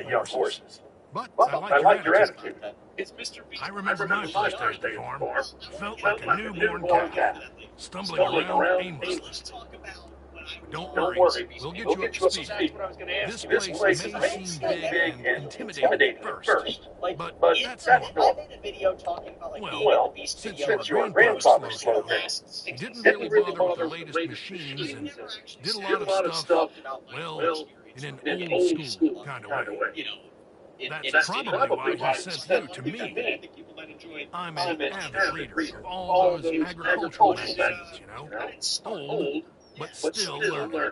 young horses. But Well, I like your attitude. I remember my first day at the farm. Felt like a newborn calf, calf, stumbling around aimlessly. But don't worry, we'll get you up to speed. This place may seem big and intimidating at first, but that's normal. Well, since your grandfather slowed down, he didn't really bother with the latest machines and did a lot of stuff, well, in an old school kind of way. That's probably why he sent you to me. I'm an avid reader of all those agricultural magazines, you know. Old, but still learning.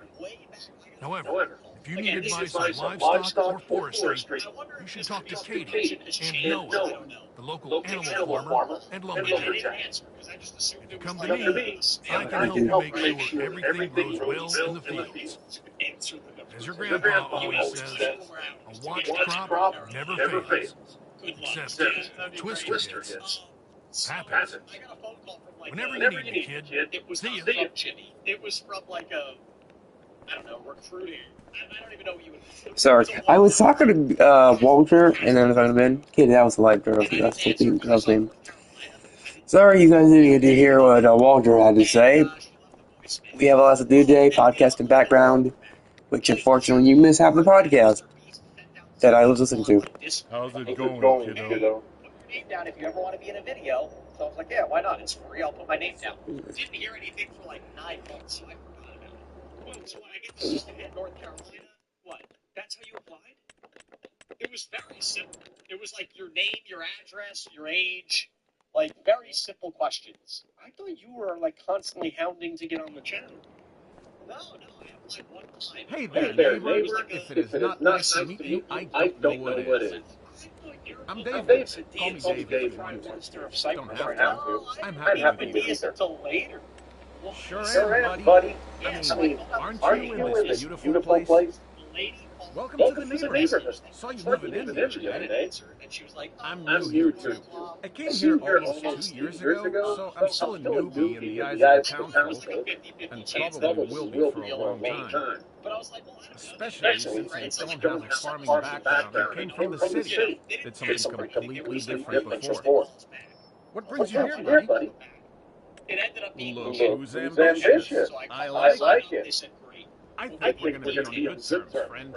However, if you need advice on livestock or forestry, you should talk to Katie and Noah, the local animal farmer and lumberjack. If you come to me, I can help you make sure everything grows well in the fields. As your grandpa always says, a watched crop never fails. Except Twister gets. Happens. Whenever you need me, kid. See ya. It was from like a, I don't know, recruiting. I don't even know what you would. Sorry, I was talking to Walter, and then I been kid. That was the light girl. That's what the girl's name. Sorry, you guys didn't get to hear what Walter had to say. We have a lot to do today, podcast in background, which unfortunately you miss half the podcast that I was listening to. How's it going, kiddo? Put your name down if you ever want to be in a video. So I was like, yeah, why not? It's free. I'll put my name down. Didn't hear anything for like 9 months, so I forgot about it. Well, so when I get this in North Carolina, what? That's how you applied? It was very simple. It was like your name, your address, your age, like very simple questions. I thought you were like constantly hounding to get on the channel. No, I applied one time. Hey there, neighbor. If it is not nice to meet you, I don't know what it is. I'm David. Call me Dave if you want to. Don't have to. I'm happy to be here. Until later. Sure am, buddy. I mean, aren't you in this beautiful place? Welcome to the neighborhood. Saw you moving in here today. I'm new here too. I came here almost 2 years ago, so I'm still a newbie in the eyes of the townsfolk, and probably will be for a long time. Especially since I don't have a farming background and came from the city. Did something completely different before. What brings you here, buddy? It ended up being Who's ambitious? I like it. I think we're going to be on good terms, friend.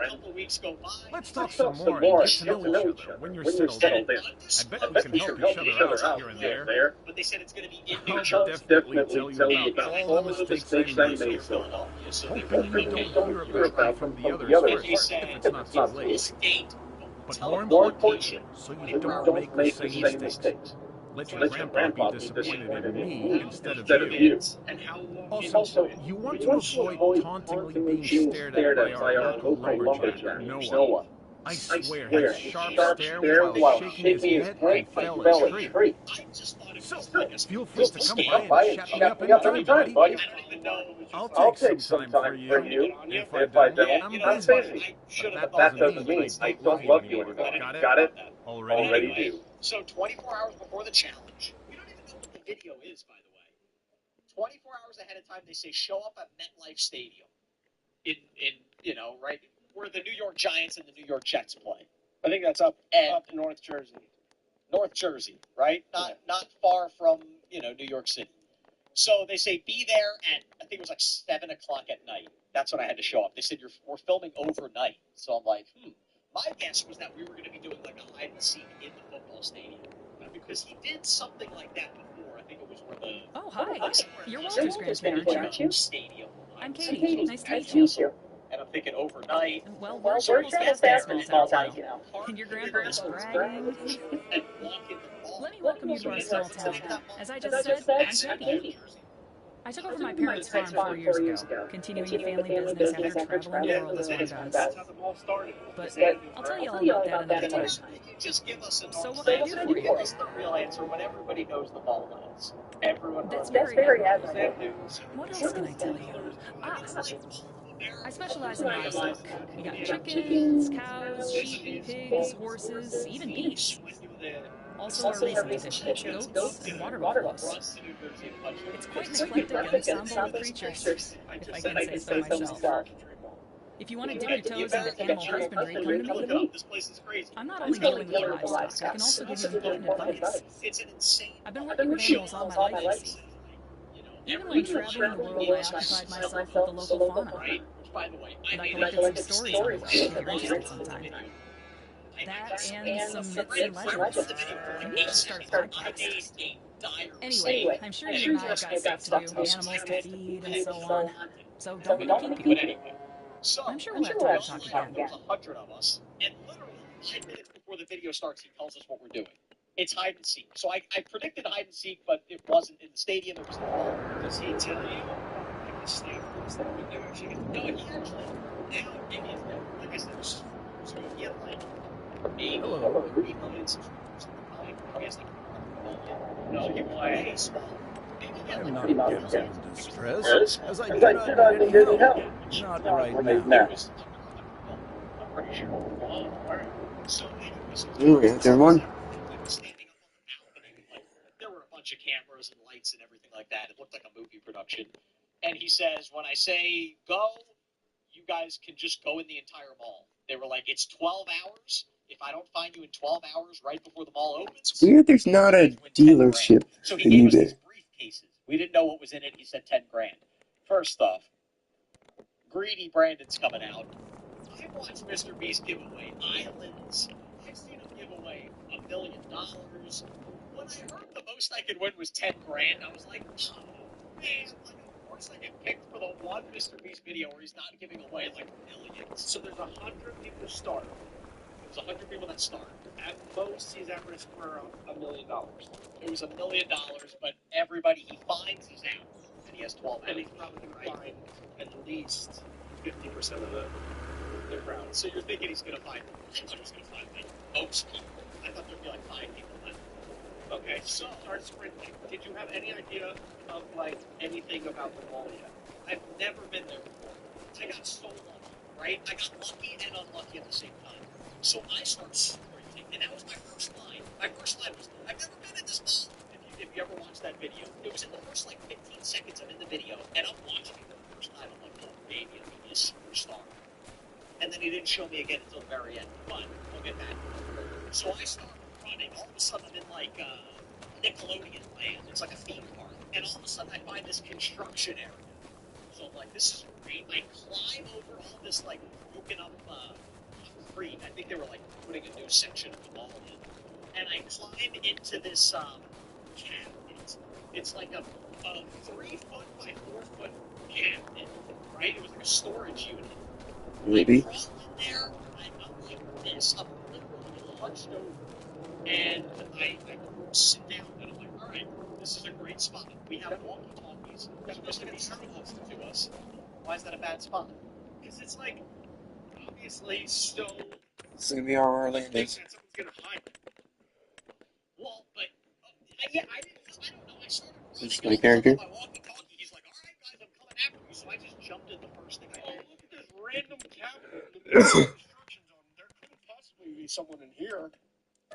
Let's talk some more and get to know each other when you're settled in. I bet we can help each other out here and there. But they said it's going to be in I'll New York. definitely tell you about all the mistakes I made so far. Hoping you don't hear about them from the others first, if it's not too late. But more importantly, so you don't make the same mistakes. Let your grandpa be disappointed in me instead of you. Also, you want to avoid tauntingly being stared at by our local lumberjack, Noah. I swear, his sharp stare while shaking his head and fell a tree. So, feel free to come by and chat me up anytime, buddy. I'll take some time for you. If I don't, I'm busy. But that doesn't mean I don't love you anymore. Got it? Already do. So 24 hours before the challenge, we don't even know what the video is, by the way. 24 hours ahead of time, they say show up at MetLife Stadium in right where the New York Giants and the New York Jets play. I think that's up North Jersey. North Jersey, right? Not far from New York City. So they say be there at I think it was like 7 o'clock at night. That's when I had to show up. They said we're filming overnight. So I'm like, My guess was that we were going to be doing like a hide and seek in the football stadium because he did something like that before. I think it was where the hi, you're Walter's grandparent, aren't you? Stadium. I'm Katie. Nice to meet you. And I'm thinking overnight. Well, we're almost fast in small town, And your grandpa was bragging. Let me welcome you to our small town. As I just said, I'm Katie. I took over my parents' farm 4 years ago, continuing the family business after traveling the world as one does. But I'll tell you all about that another time. Just give us So what can I do for you? Give us the real answer when everybody knows the ball knows. Everyone That's knows. very admirable. What else can I tell you? I specialize in livestock. We got chickens, cows, sheep, pigs, horses, even beef. Also our recent additions, goats and water buffaloes. It's quite an eclectic ensemble of creatures, if I can say so myself. If you want to dip your toes into animal husbandry, come to Look it me. up. This place is crazy. I'm not only dealing with your livestock, I can also give you important advice. It's an insane. I've been working with animals all my life, you see. Even when traveling the world, I occupied myself with the local fauna. Right? Which, by the way, And I collected some stories on it, if you're interested sometime. That and some myths and legends. Maybe I should start a podcast. Anyway, I'm sure you and I have got stuff to do, animals to feed, and so on. So don't let me keep you. I'm sure we'll have time to talk again. There's 100 of us, and literally 5 minutes before the video starts, he tells us what we're doing. It's hide and seek. So I predicted hide and seek, but it wasn't in the stadium. It was in the mall. Does he tell you? Like the staffers that we do actually get no, he actually now maybe it's like I said, so he had like maybe 3 million subscribers at the time. He has like 1 million. No, he was a small. I am not damsel in distress, as I do not need any help. Not right now. I'm pretty sure. All right. So anyways, everyone. standing up on the balcony, like there were a bunch of cameras and lights and everything like that. It looked like a movie production. And he says, when I say go, you guys can just go in the entire mall. They were like, it's 12 hours. If I don't find you in 12 hours right before the mall opens, It's weird there's not a dealership so he in gave us eBay. these briefcases. We didn't know what was in it. He said 10 grand. First off, Greedy Brandon's coming out. I watched Mr. Beast give away islands. I've seen him give away $1 million. When I heard the most I could win was 10 grand, I was like, oh, man, like, of course I get picked for the one Mr. Beast video where he's not giving away like millions. So there's 100 people start. There's 100 people that start. At most, he's averaged for $1 million. It was $1 million, but everybody he finds is out. And he has 12 out. And he's probably going to find at least 50% of the crowd. So you're thinking he's going to find, I thought he was going to find like most people. I thought there'd be like 5 people left. Okay, so start sprinting. Did you have any idea of like anything about the mall yet? I've never been there before. I got so lucky, right? I got lucky and unlucky at the same time. So I start sprinting, and that was my first line. My first line was, I've never been in this mall. If you ever watched that video, it was in the first like 15 seconds I'm in the video, and I'm watching it for the first time. I'm like, oh, baby, I'm going to be a superstar. And then he didn't show me again until the very end. But we'll get back. So I start running. All of a sudden, I'm in like Nickelodeon land. It's like a theme park. And all of a sudden, I find this construction area. So I'm like, this is great. I climb over all this like broken up concrete. I think they were like putting a new section of the mall in. And I climb into this cabinet. It's like a 3-foot by 4-foot cabinet, right? It was like a storage unit. Maybe. I crawl in there, I'm like this, I'm literally hunched over, and I sit down, and I'm like, all right, this is a great spot. We have walkie-talkies. They're supposed to be close to us. Why is that a bad spot? Because it's like, obviously, so... It's gonna be our landing. Someone's gonna hide. Well, but, yeah, I don't know, I started This is running my character. my walkie-talkie. He's like, all right, guys, I'm coming after you. So I just jumped in the first thing I did. Oh, look at this random cabinet in the middle of the construction zone. There couldn't possibly be someone in here.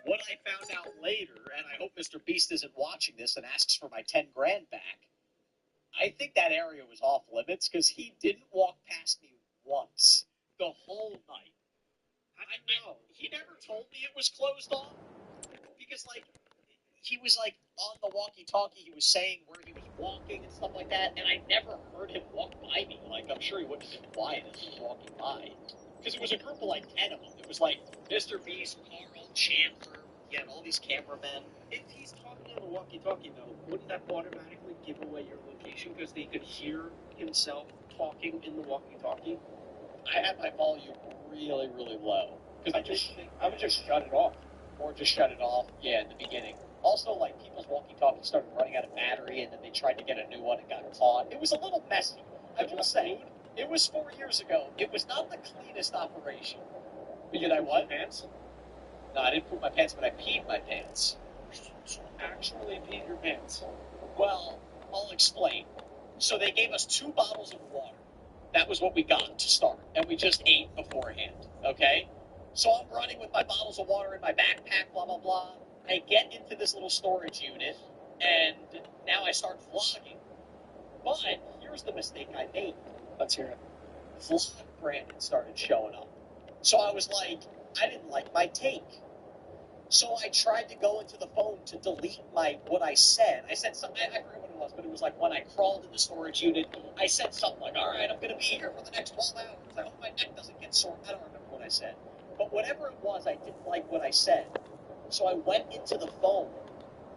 What I found out later, and I hope Mr. Beast isn't watching this and asks for my 10 grand back, I think that area was off limits because he didn't walk past me once the whole night. I know. He never told me it was closed off because, like, he was like on the walkie-talkie. He was saying where he was walking and stuff like that, and I never heard him walk by me. Like, I'm sure he wouldn't have been quiet as he was walking by, because it was a group of like 10 of them. It was like Mr. Beast, Carl, Chandler, yeah, and all these cameramen. If he's talking on the walkie-talkie, though, wouldn't that automatically give away your location because they could hear himself talking in the walkie-talkie? I had my volume really, really low because I would just shut it off, or just shut it off. Yeah, in the beginning. Also, like, people's walkie-talkies started running out of battery, and then they tried to get a new one and got caught. It was a little messy. I will say, it was 4 years ago. It was not the cleanest operation. Did I what? Pants? No, I didn't poop my pants, but I peed my pants. So actually peed your pants? Well, I'll explain. So they gave us 2 bottles of water. That was what we got to start, and we just ate beforehand, okay? So I'm running with my bottles of water in my backpack, blah, blah, blah. I get into this little storage unit, and now I start vlogging. But here's the mistake I made. Let's hear it. vlog Brandon started showing up. So I was like, I didn't like my take. So I tried to go into the phone to delete what I said. I said something, I forget what it was, but it was like when I crawled in the storage unit, I said something like, all right, I'm going to be here for the next 12 hours. I hope my neck doesn't get sore. I don't remember what I said. But whatever it was, I didn't like what I said. So I went into the phone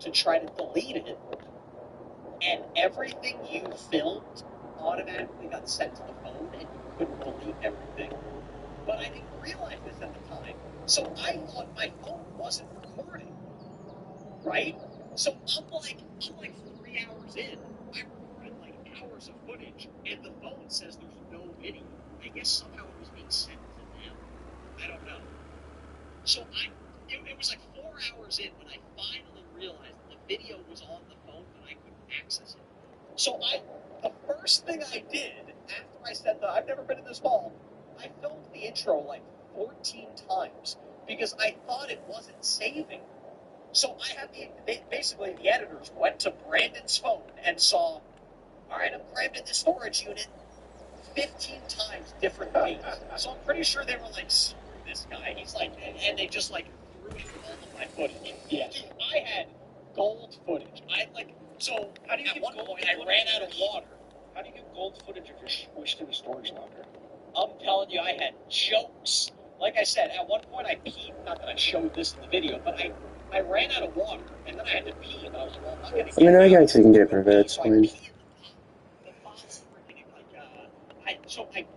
to try to delete it, and everything you filmed automatically got sent to the phone, and you couldn't delete everything. But I didn't realize this at the time. So I thought my phone wasn't recording, right? So I'm like 3 hours in. I recorded like hours of footage, and the phone says there's no video. I guess somehow it was being sent to them. I don't know. So it was like 4 hours in when I finally realized that the video was on the phone, but I couldn't access it. So the first thing I did after I said that I've never been in this mall, I filmed the intro like 14 times because I thought it wasn't saving. So I had basically the editors went to Brandon's phone and saw, all right, I'm crammed in the storage unit 15 times different ways. So I'm pretty sure they were like, screw this guy. He's like, and they just like threw in all of my footage. Yeah. Dude, I had gold footage. So how do you at one point I ran out of water. How do you get gold footage if you're squished in a storage locker? I'm telling you, I had jokes. Like I said, at one point I peed. Not that I showed this in the video, but I ran out of water, and then I had to pee, and I was like, well, I'm not going to get I out. guys can get rid of it, it's So I fine. peed in the bottle freaking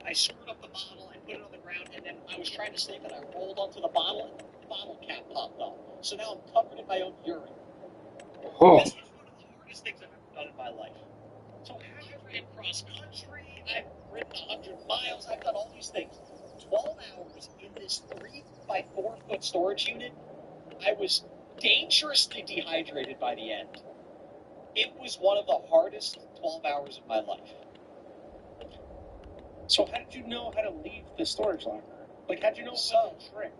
I screwed up the bottle, I put it on the ground, and then I was trying to sleep, and I rolled onto the bottle, and the bottle cap popped off. So now I'm covered in my own urine. Oh. This was one of the hardest things I've ever done in my life. So I ran cross country, I've ridden 100 miles, I've done all these things. 12 hours in this 3 by 4 foot storage unit, I was dangerously dehydrated by the end. It was one of the hardest 12 hours of my life. So how did you know how to leave the storage locker? Like, how did you know it was a trick?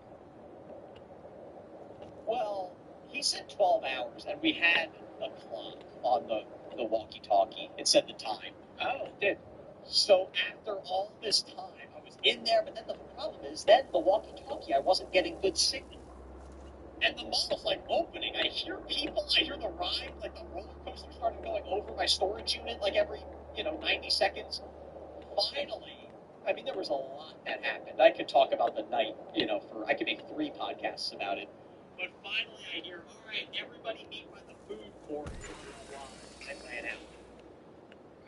Well, he said 12 hours, and we had a clock on the walkie-talkie. It said the time. Oh, it did. So after all this time, I was in there, but then the problem is, then the walkie-talkie, I wasn't getting good signal. And the mall's like opening. I hear people, I hear the ride, like the roller coaster started going over my storage unit like every, 90 seconds. Finally, I mean, there was a lot that happened. I could talk about the night, I could make 3 podcasts about it. But finally I hear, all right, everybody meet by the food court. I ran out.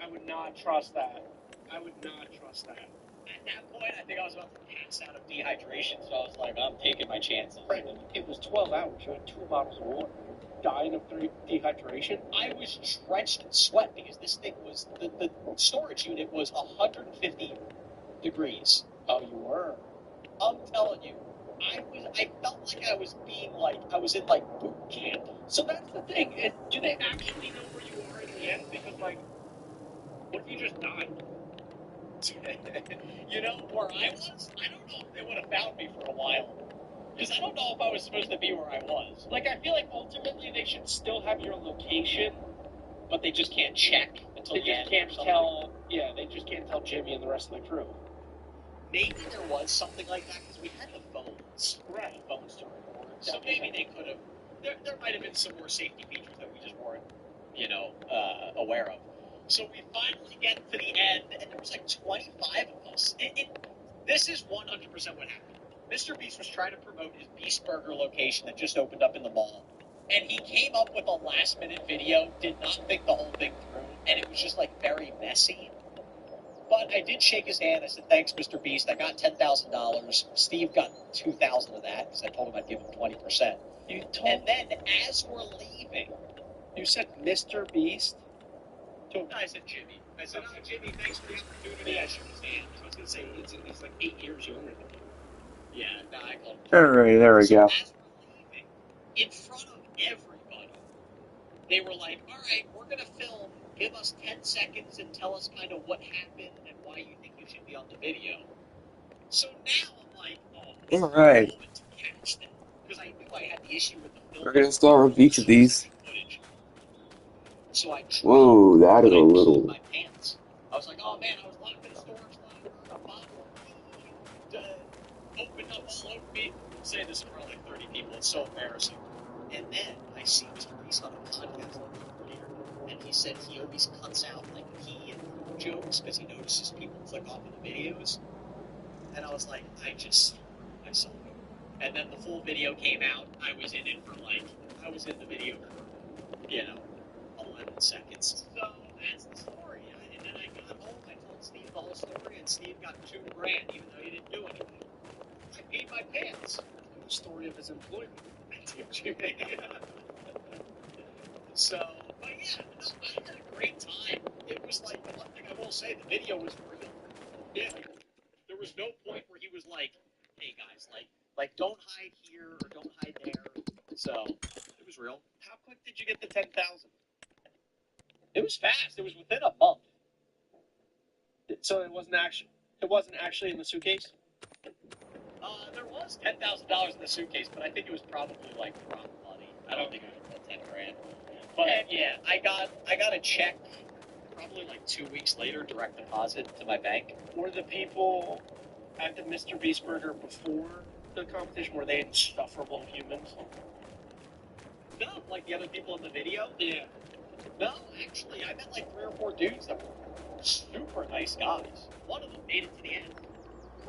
I would not trust that. At that point, I think I was about to pass out of dehydration, so I was like, I'm taking my chances. Brandon, it was 12 hours. You had 2 bottles of water. Dying of dehydration? I was drenched in sweat because this thing was, the storage unit was 150 degrees. Oh, you were? I'm telling you. I felt like I was I was in boot camp. So that's the thing. Do they actually know where you are in the end? Because what if you just died? Where I was? I don't know if they would have found me for a while. Because I don't know if I was supposed to be where I was. I feel like ultimately they should still have your location, but they just can't check until the end. They just can't tell Jimmy and the rest of the crew. Maybe there was something like that because we had the phones. Right. The phones to record. So maybe they could have. There might have been some more safety features that we just weren't, aware of. So we finally get to the end, and there was 25 of us. This is 100% what happened. Mr. Beast was trying to promote his Beast Burger location that just opened up in the mall. And he came up with a last-minute video, did not think the whole thing through, and it was just, very messy. But I did shake his hand. I said, thanks, Mr. Beast. I got $10,000. Steve got $2,000 of that because I told him I'd give him 20%. And then, as we're leaving, you said Mr. Beast? I said Jimmy. I said, oh, Jimmy, thanks for the opportunity. I shook his hand. I was going to say, he's 8 years younger than me. Yeah, no, I called him. Alright, there we go. As we're leaving, in front of everybody, they were like, all right, we're going to film. Give us 10 seconds and tell us kind of what happened and why you think you should be on the video. So now I'm like, oh, Alright. moment to catch them. Because I knew I had the issue with the film. We're gonna start with each of these. So I Whoa, that is a little. my pants. I was like, oh man, I was locked in a storage locker. A bottle say this in front of like 30 people. It's so embarrassing. And then I see Mr. Beast on a podcast later, and he said he always cuts out like pee and jokes because he notices people click off of the videos. And I was like, I saw it. And then the full video came out. I was in the video for, 11 seconds. So that's the story. And then I got home, I told Steve the whole story, and Steve got $2,000 even though he didn't do anything. I peed my pants. The story of his employment. So, but yeah, no, I had a great time. It was like, the one thing I will say, the video was real. Yeah. There was no point where he was like, hey guys, like don't hide here or don't hide there. So, it was real. How quick did you get the 10,000? It was fast. It was within a month. So it wasn't actually in the suitcase? There was $10,000 in the suitcase, but I think it was probably like prop money. I don't think it was about $10,000. But yeah, I got a check probably like 2 weeks later, direct deposit to my bank. Were the people at the Mr. Beast Burger before the competition, were they insufferable humans? No, like the other people in the video? Yeah. No, actually, I met like 3 or 4 dudes that were super nice guys. One of them made it to the end.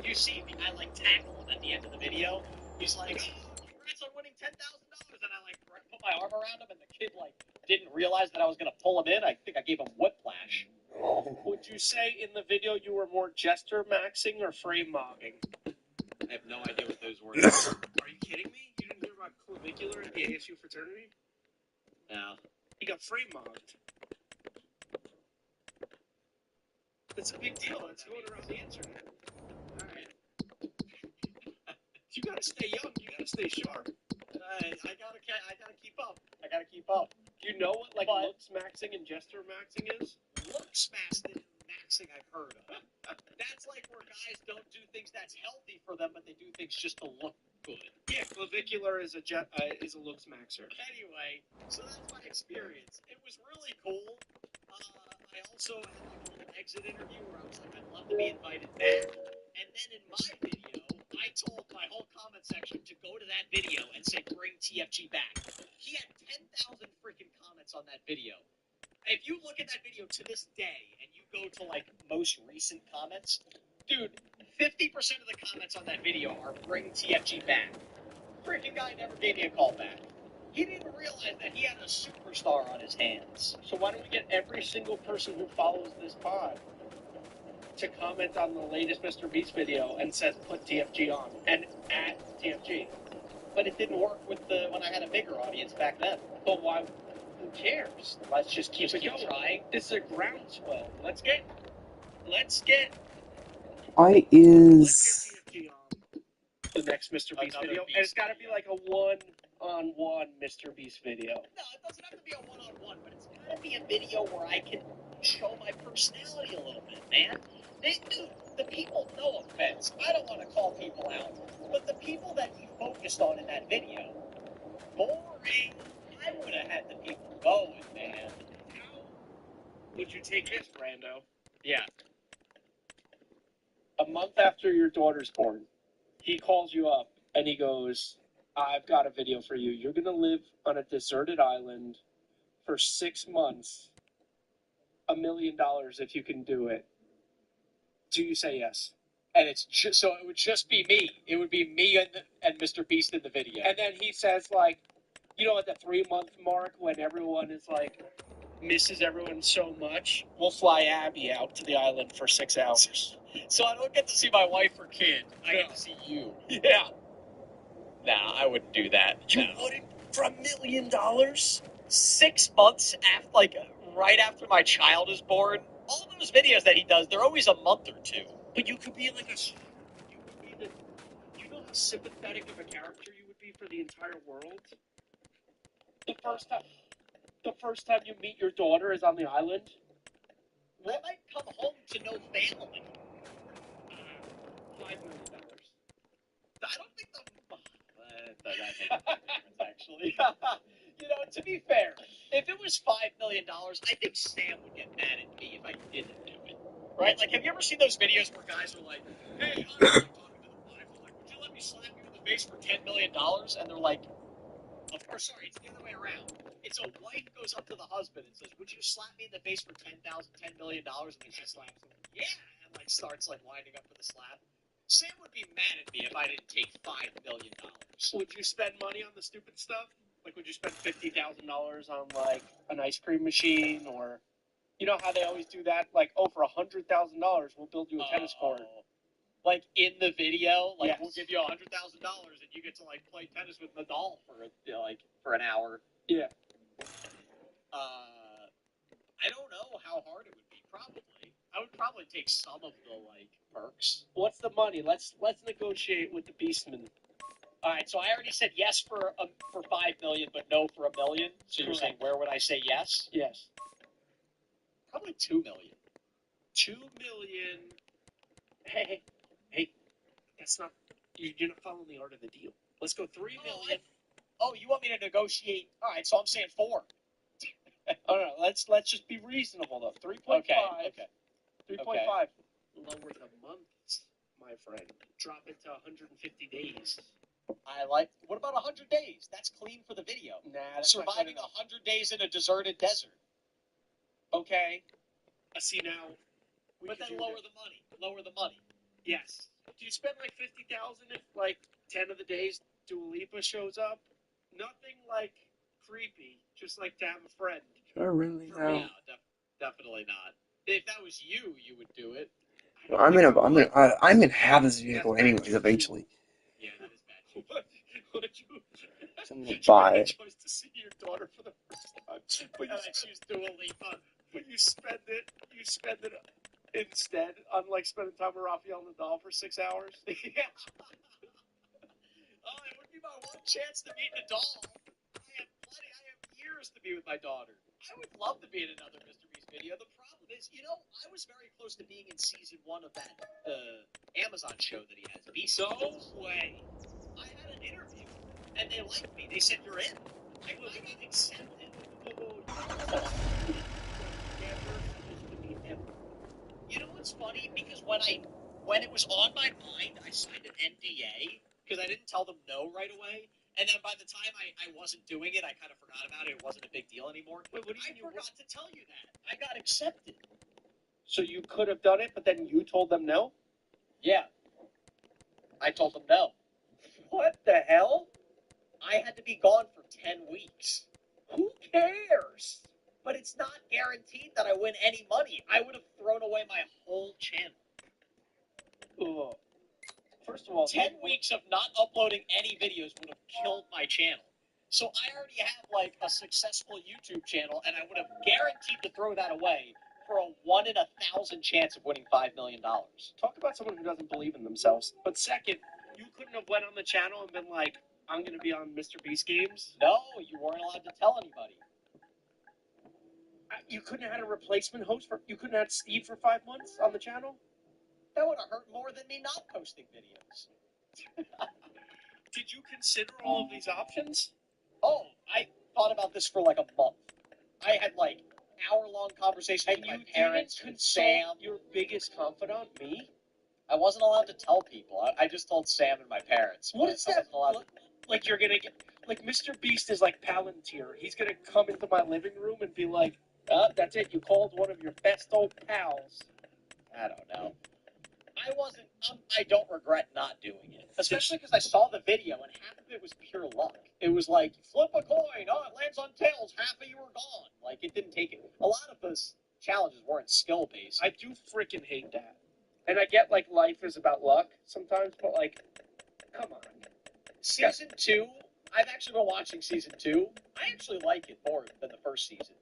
You see, I like tackle him at the end of the video. He's like, congrats on winning $10,000. And I like put my arm around him, and the kid like didn't realize that I was gonna pull him in. I think I gave him whiplash. Would you say in the video you were more jester maxing or frame mogging? I have no idea what those words are. Are you kidding me? You didn't hear about clavicular at the ASU fraternity? No. He got frame mogged. It's a big deal. It's going around the internet. Alright. You gotta stay young. You gotta stay sharp. I gotta keep up. I gotta keep up. Do you know what looks maxing and jester maxing is? Looks maxing I've heard of. That's like where guys don't do things that's healthy for them, but they do things just to look good. Yeah, clavicular is a looks maxer. Anyway, so that's my experience. It was really cool. I also had like a little exit interview where I was like, I'd love to be invited back. And then in my video, I told my whole comment section to go to that video and say, bring TFG back. He had 10,000 freaking comments on that video. If you look at that video to this day and you go to like most recent comments, dude, 50% of the comments on that video are bring TFG back. Freaking guy never gave me a call back. He didn't realize that he had a superstar on his hands. So why don't we get every single person who follows this pod to comment on the latest Mr. Beast video and says put TFG on and add TFG. But it didn't work with when I had a bigger audience back then. But why? Who cares? Let's just keep trying. This is a groundswell. Let's get Why is TFG on the next Mr. Beast video, and it's got to be like a one-on-one Mr. Beast video. No, it doesn't have to be a one-on-one, but it's got to be a video where I can show my personality a little bit, man. The people, no offense, I don't want to call people out, but the people that he focused on in that video, boring. I would have had the people going, man. How would you take this, Brando? Yeah. A month after your daughter's born, he calls you up and he goes, I've got a video for you. You're going to live on a deserted island for 6 months. $1 million if you can do it. Do you say yes? And it's just, so it would just be me. It would be me and Mr. Beast in the video. And then he says, like, at the 3-month mark when everyone is like, misses everyone so much, we'll fly Abby out to the island for 6 hours. So I don't get to see my wife or kid. I get to see you. Yeah. Nah, I wouldn't do that. You wouldn't? For $1 million? 6 months after, right after my child is born? All those videos that he does, they're always a month or two. But you could be like you know how sympathetic of a character you would be for the entire world? The first time you meet your daughter is on the island? I might come home to no family. $5 million. I don't think that makes a difference, actually. To be fair, if it was $5 million, I think Sam would get mad at me if I didn't do it. Right? Like, have you ever seen those videos where guys are like, hey, I'm talking to the wife, I'm like, would you let me slap you in the the base for $10 million, and they're like, or sorry, it's the other way around. It's a wife goes up to the husband and says, "Would you slap me in the face for $10 million?" And then she slaps him. Yeah, and like starts like winding up for the slap. Sam would be mad at me if I didn't take $5 million. Would you spend money on the stupid stuff? Like, would you spend $50,000 on like an ice cream machine, or you know how they always do that? Like, oh, for $100,000, we'll build you a tennis court. Like in the video, like Yes. we'll give you $100,000 and you get to like play tennis with Nadal for for an hour. Yeah. I don't know how hard it would be. Probably, I would probably take some of the like perks. What's the money? Let's negotiate with the Beastman. All right, so I already said yes for $5 million, but no for $1 million. So you're saying where would I say yes? Yes. Probably $2 million. $2 million. Hey, that's not. You're not following the art of the deal. Let's go $3 million. Oh, you want me to negotiate? All right, so I'm saying 4. Oh no, let's just be reasonable though. 3.5. Okay. 3.5. Lower the months, my friend. Drop it to 150 days. I like. What about 100 days? That's clean for the video. Nah, that's not good Surviving enough. 100 days in a deserted desert. Okay. See now. But then lower the money. Lower the money. Yes. Do you spend like $50,000 if like 10 of the days Dua Lipa shows up? Nothing like creepy. Just like to have a friend. Sure, really? For me, no, definitely not. If that was you, you would do it. I'm gonna have this vehicle anyways eventually. Yeah, that is bad. What did you? So I'm gonna buy You it. chose to see your daughter for the first time, but And I choose Dua Lipa. you spend it instead on like spending time with Rafael Nadal for 6 hours. Yeah. Oh, it would be my one chance to meet Nadal. I have years to be with my daughter. I would love to be in another Mr. Beast video. The problem is, I was very close to being in season 1 of that Amazon show that he has. Beast. No way. I had an interview, and they liked me. They said, "You're in." I got accepted. You know what's funny? Because when it was on my mind, I signed an NDA because I didn't tell them no right away. And then by the time I wasn't doing it, I kind of forgot about it. It wasn't a big deal anymore. Wait, I forgot to tell you that. I got accepted. So you could have done it, but then you told them no? Yeah. I told them no. What the hell? I had to be gone for 10 weeks. Who cares? But it's not guaranteed that I win any money. I would have thrown away my whole channel. Ugh. First of all, 10 weeks of not uploading any videos would have killed my channel. So I already have like a successful YouTube channel, and I would have guaranteed to throw that away for a 1 in 1,000 chance of winning $5 million. Talk about someone who doesn't believe in themselves. But second, you couldn't have went on the channel and been like, I'm going to be on Mr. Beast games. No, you weren't allowed to tell anybody. You couldn't have had a replacement host you couldn't have had Steve for 5 months on the channel? That would have hurt more than me not posting videos. Did you consider all of these options? Oh, I thought about this for like a month. I had like hour-long conversations with my parents, with Sam. Your biggest confidant, me? I wasn't allowed to tell people. I just told Sam and my parents. What is that? Like you're gonna get like Mr. Beast is like Palantir. He's gonna come into my living room and be like, that's it, you called one of your best old pals. I don't know. I don't regret not doing it. Especially because I saw the video and half of it was pure luck. It was like, flip a coin, oh, it lands on tails, half of you are gone. Like, it didn't take it. A lot of those challenges weren't skill-based. I do freaking hate that. And I get, like, life is about luck sometimes, but, like, come on. Season 2, I've actually been watching Season 2. I actually like it more than the first season.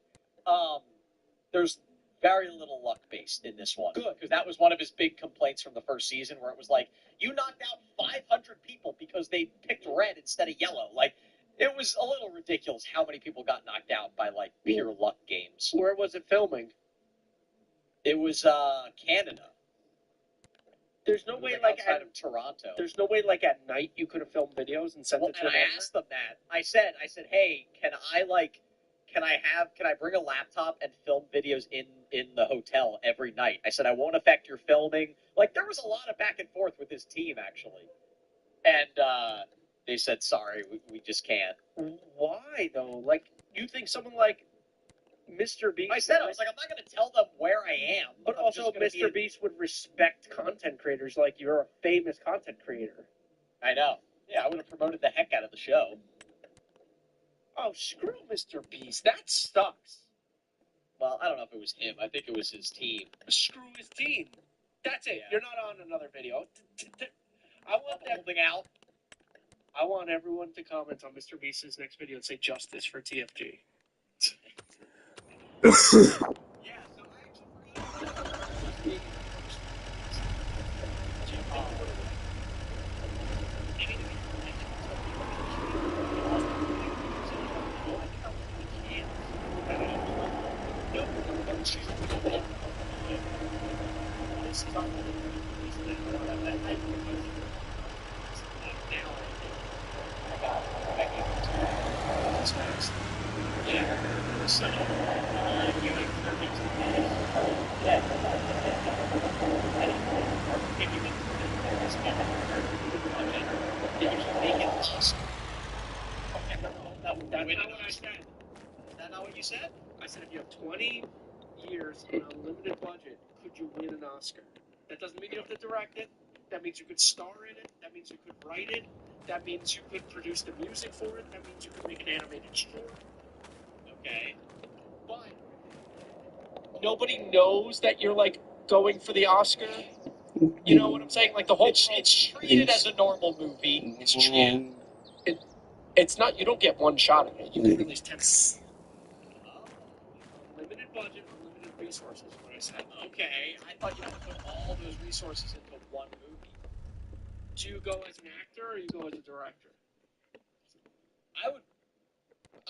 There's very little luck-based in this one. Good. Because that was one of his big complaints from the first season, where it was like, you knocked out 500 people because they picked red instead of yellow. Like, it was a little ridiculous how many people got knocked out by, like, pure luck games. Where was it filming? It was, Canada. There's no way, like, outside of Toronto. There's no way, like, at night you could have filmed videos and sent it to them. And I asked them that. I said, hey, can I bring a laptop and film videos in the hotel every night? I said, I won't affect your filming. Like, there was a lot of back and forth with his team, actually. And they said, sorry, we just can't. Why, though? Like, you think someone like Mr. Beast... I said, I was like, I'm not going to tell them where I am. But I'm also, just gonna Mr. Beast would respect content creators like you're a famous content creator. I know. Yeah, I would have promoted the heck out of the show. Oh, screw Mr. Beast. That sucks. Well, I don't know if it was him. I think it was his team. Screw his team. That's it. Yeah. You're not on another video. I want that. Holding out. I want everyone to comment on Mr. Beast's next video and say justice for TFG. Yeah, so I actually forgot. Is that not what you said? I said if you have 20 years on an unlimited budget, could you win an Oscar? That doesn't mean you have to direct it. That means you could star in it. That means you could write it. That means you could produce the music for it. That means you could make an animated short. Okay. But nobody knows that you're like going for the Oscar. You know what I'm saying? Like the whole It's treated as a normal movie. It's treated. It's not. You don't get one shot at it. You can release 10. Unlimited budget, unlimited resources. Is what I said. Okay, I thought you had to put all those resources into one movie. Do you go as an actor or you go as a director?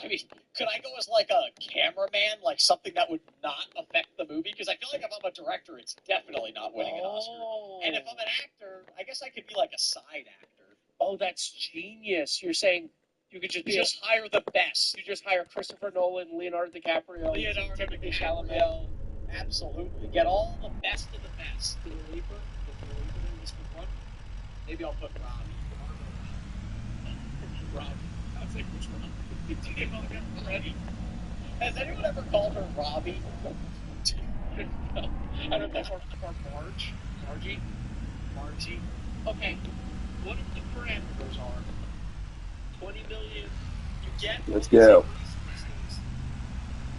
I mean, could I go as like a cameraman, like something that would not affect the movie? Because I feel like if I'm a director, it's definitely not winning an Oscar. And if I'm an actor, I guess I could be like a side actor. Oh, that's genius. You're saying you could just be Just hire the best. you just hire Christopher Nolan, Leonardo DiCaprio, Timothy Chalamet. Absolutely. Get all the best of the best. Did you leave in this one? Maybe I'll put Robbie. Robbie. I was like, which one? You came up with already. Has anyone ever called her Robbie? I don't know, or Marge. Margie. Okay. What if the parameters are 20 million? You get. Let's go.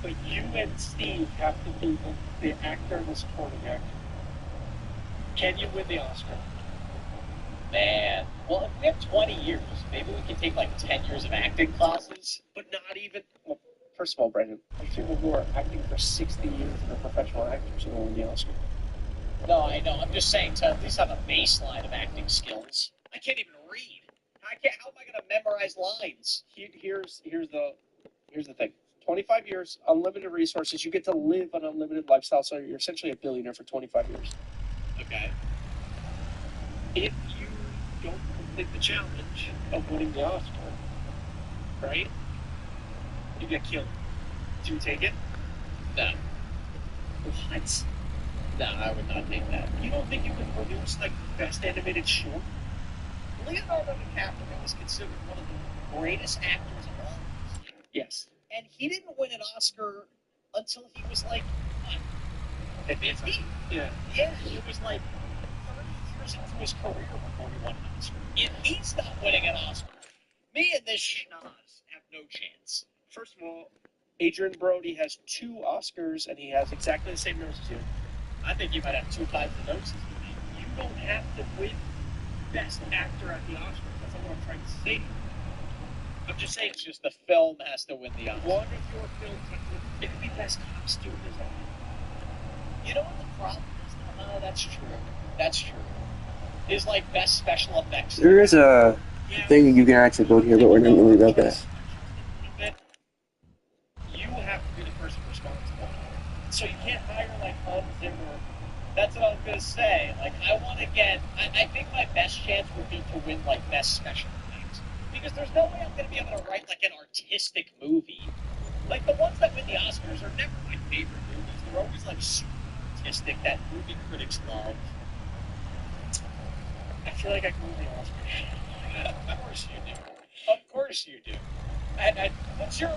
But you and Steve have to be the actor and the supporting actor. Can you win the Oscar? Man. Well, if we have 20 years, maybe we can take like 10 years of acting classes. But not even. Well, first of all, Brandon, there's people who are acting for 60 years and are professional actors who will win the Oscar. No, I know. I'm just saying to at least have a baseline of acting skills. I can't even read. How am I going to memorize lines? Here's the thing. 25 years, unlimited resources. You get to live an unlimited lifestyle, so you're essentially a billionaire for 25 years. Okay. If you don't complete the challenge of winning the Oscar, right? You get killed. Do you take it? No. What? No, I would not take that. You don't think you could produce like best animated short? Leonardo DiCaprio is considered one of the greatest actors of all. Yes. And he didn't win an Oscar until he was like, what? 50? Yeah. Yeah, it was like 30 years into his career before he won an Oscar. If he's not winning an Oscar, me and this schnoz have no chance. First of all, Adrian Brody has 2 Oscars and he has exactly the same notes as you. I think you might have 2 times the notes as me. You don't have to win Best Actor at the Oscars. That's not what I'm trying to say. I'm just saying, It's just the film has to win the Oscar. one of your films, it could be Best Costume Design. You know what the problem is? Oh, that's true. That's true. Is like best special effects. There is a thing you can actually go here, but we're not worry about that. You have to be the person responsible. So you can't hire like Hans Zimmer. That's what I was gonna say. Like, I want to get. I think my best chance would be to win like best special effects, because there's no way I'm gonna be able to write like an artistic movie. Like the ones that win the Oscars are never my favorite movies. They're always like super artistic that movie critics love. I feel like I can win the Oscar. Of course you do. Of course you do. And what's your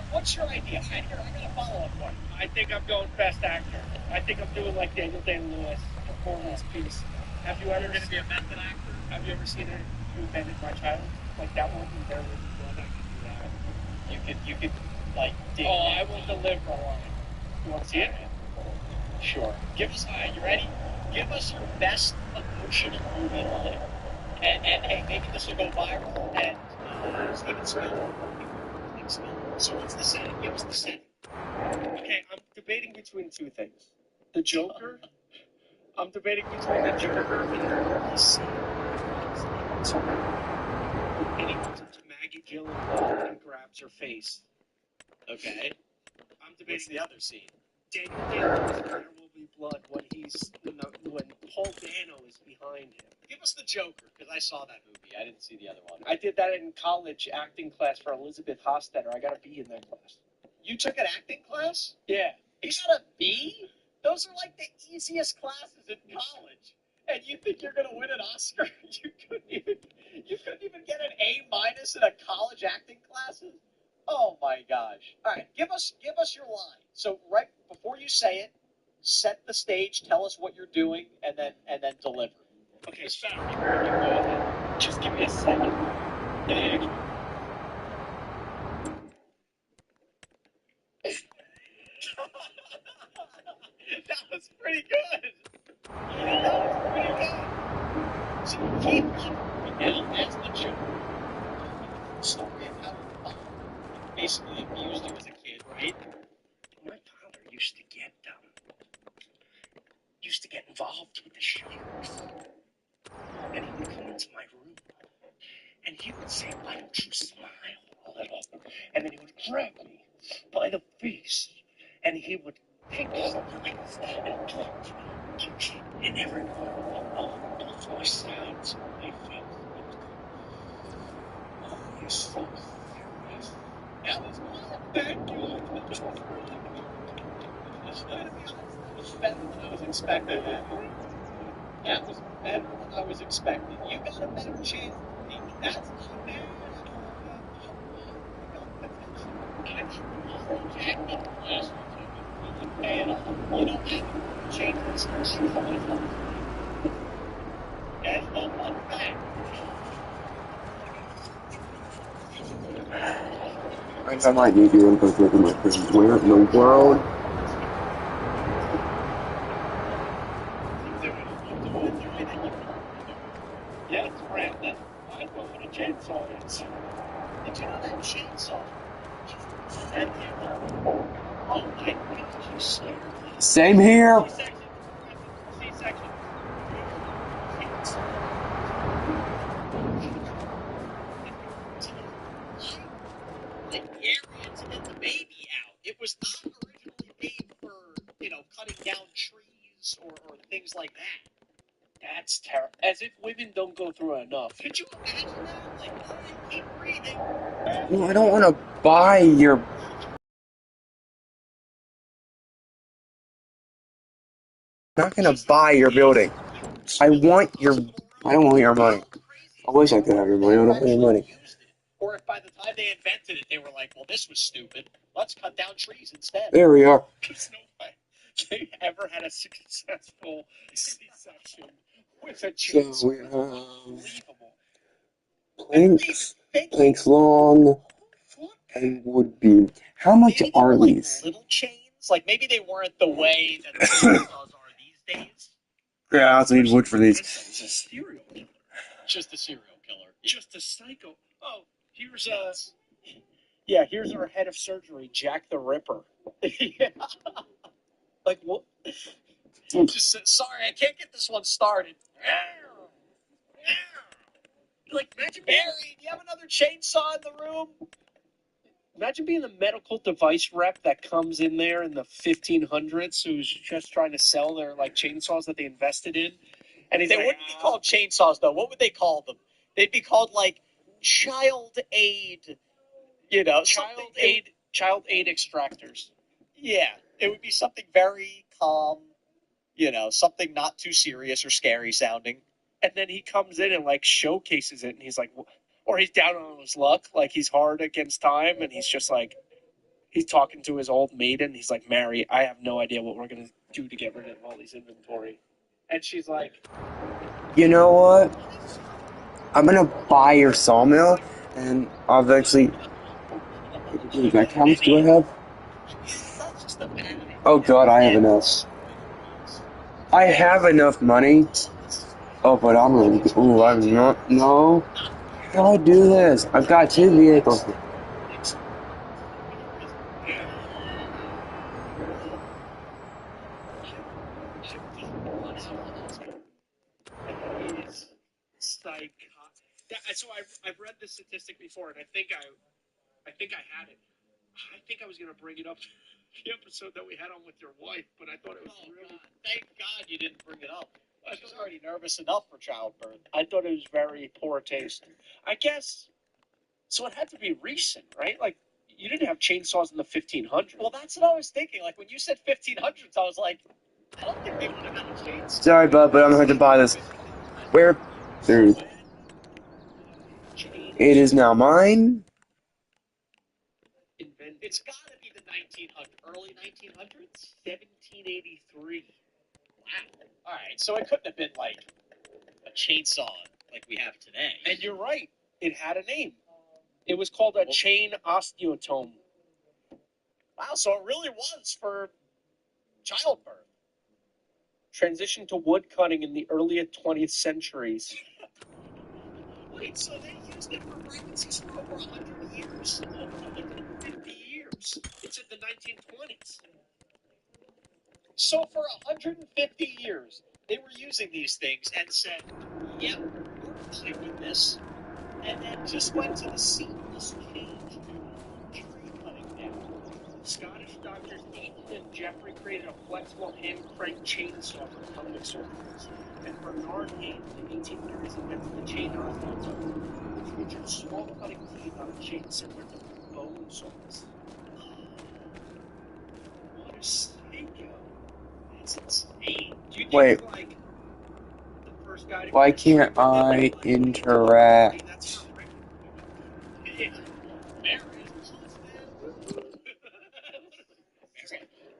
idea? I got a follow-up one. I think I'm going best actor. I think I'm doing like Daniel Day-Lewis performance piece. Have you ever You're going to be a method actor? Have you ever seen it? You Abandoned My Child? Like that one? There was blood. I can do that. You could like. Dig I will deliver a line. You want to see it? Sure. Give us. All right, you ready? Give us your best emotional movie line. And hey, maybe this will go viral. And Steven Spielberg. So what's the setting? Give us the setting. Okay, I'm debating between two things. The Joker. I'm debating between the Joker and the scene. And he goes up to Maggie Gyllenhaal and grabs her face. Okay. I'm debating What's the other scene? Daniel Day-Lewis, There Will Be Blood, when Paul Dano is behind him. Give us the Joker, because I saw that movie. I didn't see the other one. I did that in college acting class for Elizabeth Hostetter. I got a B in that class. You took an acting class? Yeah. You got a B? Those are like the easiest classes in college. And you think you're gonna win an Oscar? You couldn't even get an A minus in a college acting classes? Oh my gosh. Alright, give us your line. So right before you say it, set the stage, tell us what you're doing, and then deliver. Okay, stop. Just give me a second. Yeah. That was pretty good. That was pretty good. So he as the Joker. Story of how your father basically abused you as a kid, right? My father used to get involved with the sharks. And he would come into my room. And he would say, "Why don't you smile a little?" And then he would grab me by the face. And he would take something like this and touch me. And everywhere. All four sides of my face. Oh, you're so serious. That was good. Thank you. That was better than I was expecting. That was better than I was expecting. You got a better chance than me. That's not bad. I think college acting class would pay it off. You don't have to change this. That's not one fact. I might need your input with my friends. Where in the world? Yeah, it's Brandon. I know what a chainsaw is. Did you know that chainsaw? And oh my goodness, you scared me. Same here. C-section. The area to get the baby out. It was not originally made for, cutting down trees or things like that. That's terrible. As if women don't go through it enough. Could you imagine that? Like, oh, keep breathing. Well, I don't want to buy your. I'm not gonna buy your building. I want your. I don't want your money. I wish I could have your money. I don't want your money. Or if by the time they invented it, they were like, well, this was stupid. Let's cut down trees instead. There we are. There's no way they ever had a successful C-section with a chainsaw. So we have Unbelievable. planks long, and wood beam. How much Maybe they are were like these? little chains. Like maybe they weren't the way that the chainsaws are these days. Yeah, I also need wood for these. It's a serial killer. Just a serial killer. Just a psycho. Oh, here's yeah, here's our head of surgery, Jack the Ripper. Yeah. Like what? Just sorry, I can't get this one started. Like, imagine Barry, do you have another chainsaw in the room? Imagine being a medical device rep that comes in there in the 1500s who's just trying to sell their like chainsaws that they invested in. And They wouldn't be called chainsaws, though. What would they call them? They'd be called like child aid. Child aid extractors. Yeah, it would be something very calm. Something not too serious or scary sounding. And then he comes in and like showcases it, and he's like, or he's down on his luck, like he's hard against time, and he's just like, he's talking to his old maiden. He's like, Mary, I have no idea what we're going to do to get rid of all these inventory. And she's like, You know what? I'm gonna buy your sawmill, and I'll eventually. How much do I have? Oh god, I have enough. I have enough money. Oh, but I'm really. Ooh, I'm not. No. How do I do this? I've got 2 vehicles. he's psychotic. So I've read this statistic before, and I think I had it. I think I was going to bring it up the episode that we had on with your wife, but I thought it was really. God. Thank God you didn't bring it up. I was already nervous enough for childbirth. I thought it was very poor taste. I guess. So it had to be recent, right? Like, you didn't have chainsaws in the 1500s. Well, that's what I was thinking. Like, when you said 1500s, I was like, I don't think they would have had a chainsaw. Sorry, bud, but I'm going to buy this. Where? There. It is now mine. It's got to be the early 1900s? 1783. Wow. All right, so it couldn't have been like a chainsaw like we have today. And you're right. It had a name. It was called a chain osteotome. Wow, so it really was for childbirth. Transitioned to wood cutting in the early 20th centuries. Wait, so they used it for pregnancies for over 100 years? 150 years. It's in the 1920s. So for 150 years, they were using these things and said, yep, we're fine with this. And then just went to the seamless change to tree cutting now. Scottish doctors Ethan and Jeffrey created a flexible hand-crank chainsaw for pelvic surgeries. And Bernard Haynes in the 1830s invented the chain osteotome, which featured small cutting teeth on a chain similar to bone saws. What a psycho. It's insane. Do you think Wait. like the first guy to Why can't I interact? That's not right.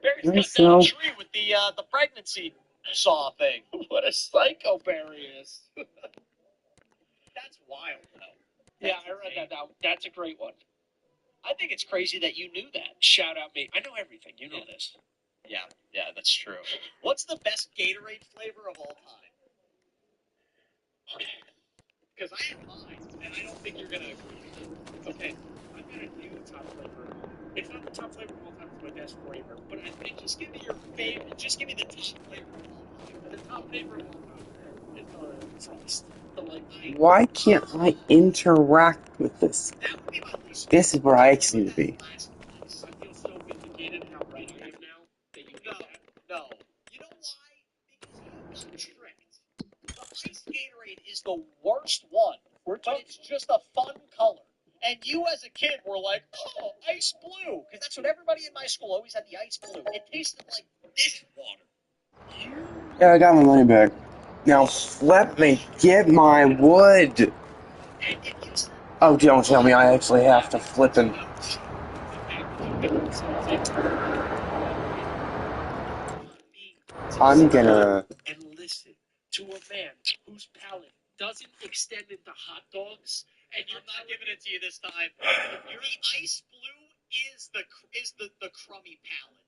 Barry's cut down a tree with the pregnancy saw thing. What a psycho Barry is. That's wild, though. Yeah, I read that down. That's a great one. I think it's crazy that you knew that. Shout out me. I know everything. You know this. Yeah, that's true. What's the best Gatorade flavor of all time? Okay. Because I have mine, and I don't think you're gonna agree with it. Okay. I'm gonna do the top flavor. It's not the top flavor of all time. It's my best flavor. But I think Just give me your favorite. Just give me the top flavor of all time. the top flavor of all time is the Frost. The light. Why can't I interact with this? That would be my least. This is where I need to be. I feel so vindicated how right I am now that you know that. No. You know why? Because you got tricked. The ice Gatorade is the worst one. But it's just a fun color. And you as a kid were like, oh, ice blue. Because that's what everybody in my school always had, the ice blue. It tasted like dishwater. Yeah, I got my money back. Now let me get my wood. And it used to Oh, don't tell me I actually have to flip him. I'm gonna. And listen to a man whose palate doesn't extend into hot dogs. And I'm not giving it to you this time. The ice blue is the crummy palate.